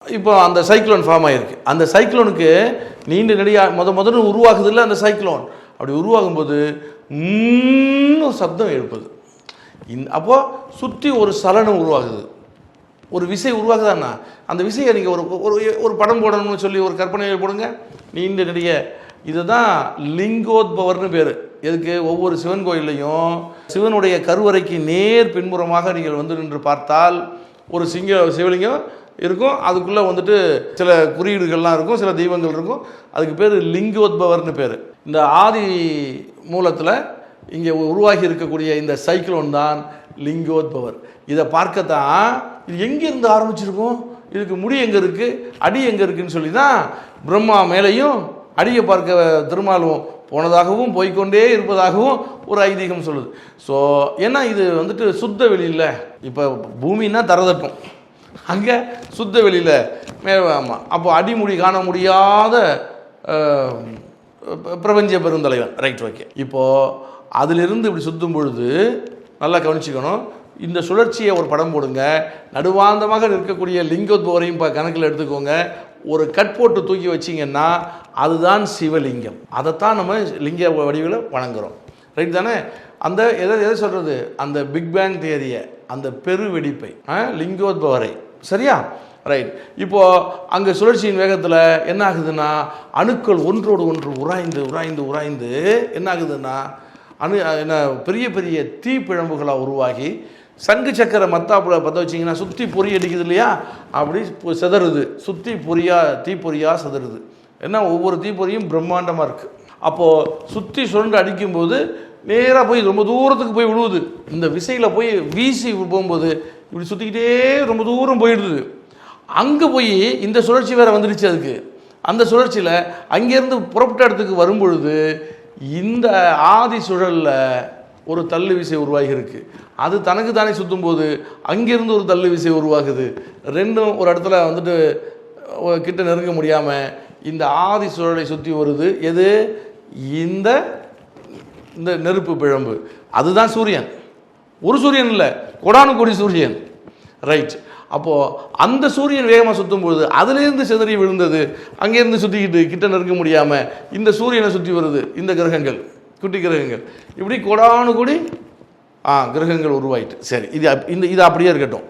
இப்போ அந்த cyclone form ஆயிருக்கு. அந்த சைக்ளோனுக்கு நீண்ட நெடியா முதல்ல உருவாகுது இல்லை அந்த சைக்ளோன். அப்படி உருவாகும்போது ஒரு சப்தம் எழுப்புது. அப்போ சுற்றி ஒரு சலனம் உருவாகுது, ஒரு விசை உருவாகுதாண்ணா. அந்த விசையை நீங்கள் ஒரு படம் போடணும்னு சொல்லி ஒரு கற்பனையை போடுங்க. நீண்ட நெடிய இதுதான் லிங்கோத்பவர்னு பேர். எதுக்கு? ஒவ்வொரு சிவன் கோயிலையும் சிவனுடைய கருவறைக்கு நேர் பின்புறமாக நீங்கள் வந்து நின்று பார்த்தால் ஒரு சிவலிங்கம் இருக்கும். அதுக்குள்ளே வந்துட்டு சில குறியீடுகள்லாம் இருக்கும், சில தெய்வங்கள் இருக்கும். அதுக்கு பேர் லிங்கோத்பவர்னு பேர். இந்த ஆதி மூலத்தில் இங்கே உருவாகி இருக்கக்கூடிய இந்த சைக்ளோன் தான் லிங்கோத்பவர். இதை பார்க்கத்தான் இது எங்கேருந்து ஆரம்பிச்சிருக்கும், இதுக்கு முடி எங்கே இருக்குது, அடி எங்கே இருக்குதுன்னு சொல்லி தான் பிரம்மா மேலேயும் அடியை பார்க்க திருமாலும் போனதாகவும் போய்கொண்டே இருப்பதாகவும் ஒரு ஐதீகம் சொல்லுது. ஸோ ஏன்னா இது வந்துட்டு சுத்த வெளியில், இப்போ பூமின்னா தரதட்டும், அங்கே சுத்த வெளியில் ஆமாம். அப்போ அடிமுடி காண முடியாத பிரபஞ்ச பெருந்தலைவன். Right, okay. இப்போது அதிலிருந்து இப்படி சுற்றும் பொழுது நல்லா கவனிச்சுக்கணும். இந்த சுழற்சியை ஒரு படம் போடுங்க. நடுவாந்தமாக இருக்கக்கூடிய லிங்கோத்பவரையும் இப்போ கணக்கில் எடுத்துக்கோங்க. ஒரு கட் போட்டு தூக்கி வச்சிங்கன்னா அதுதான் சிவலிங்கம். அதைத்தான் நம்ம லிங்க வடிவில் வணங்குறோம். ரைட் தானே? அந்த எதை சொல்கிறது, அந்த பிக் பேங் தியரியை, அந்த பெரு வெடிப்பை, லிங்கோத்பவரை. சரியா? ரைட். இப்போது அங்கே சுழற்சியின் வேகத்தில் என்ன ஆகுதுன்னா அணுக்கள் ஒன்றோடு ஒன்று உராய்ந்து உராய்ந்து உராய்ந்து என்ன ஆகுதுன்னா என்ன பெரிய பெரிய தீப்பிழம்புகளாக உருவாகி சங்கு சக்கர மத்தாப்புல பற்ற வச்சிங்கன்னா சுற்றி பொறி அடிக்குது இல்லையா, அப்படி சிதறுது. சுற்றி தீப்பொறியாக சிதறுது. ஏன்னா ஒவ்வொரு தீப்பொறியும் பிரம்மாண்டமாக இருக்குது. அப்போது சுற்றி சுரண்டு அடிக்கும்போது நேராக போய் ரொம்ப தூரத்துக்கு போய் விழுவுது. இந்த விசையில் போய் வீசி போகும்போது இப்படி சுற்றிக்கிட்டே ரொம்ப தூரம் போயிடுது. அங்கே போய் இந்த சுழற்சி வேறு வந்துடுச்சு. அதுக்கு அந்த சுழற்சியில் அங்கேருந்து புறப்பட்ட இடத்துக்கு வரும்பொழுது இந்த ஆதி சுழலில் ஒரு தள்ளு விசை உருவாகி இருக்கு. அது தனக்கு தானே சுற்றும் போது அங்கேருந்து ஒரு தள்ளு விசை உருவாகுது. ரெண்டும் ஒரு இடத்துல வந்துட்டு கிட்ட நெருங்க முடியாமல் இந்த ஆதி சுழலை சுற்றி வருது. எது? இந்த நெருப்பு பிழம்பு. அதுதான் சூரியன். ஒரு சூரியன் இல்லை, கோடானு கோடி சூரியன். ரைட். அப்போது அந்த சூரியன் வேகமாக சுற்றும் பொழுது அதுலேருந்து சிதறி விழுந்தது அங்கேருந்து சுற்றிக்கிட்டு கிட்ட நெருங்க முடியாமல் இந்த சூரியனை சுற்றி வருது. இந்த கிரகங்கள், குட்டி கிரகங்கள், இப்படி கோடானு கோடி கிரகங்கள் உருவாயிட்டு. சரி, இது அப்படியே இருக்கட்டும்.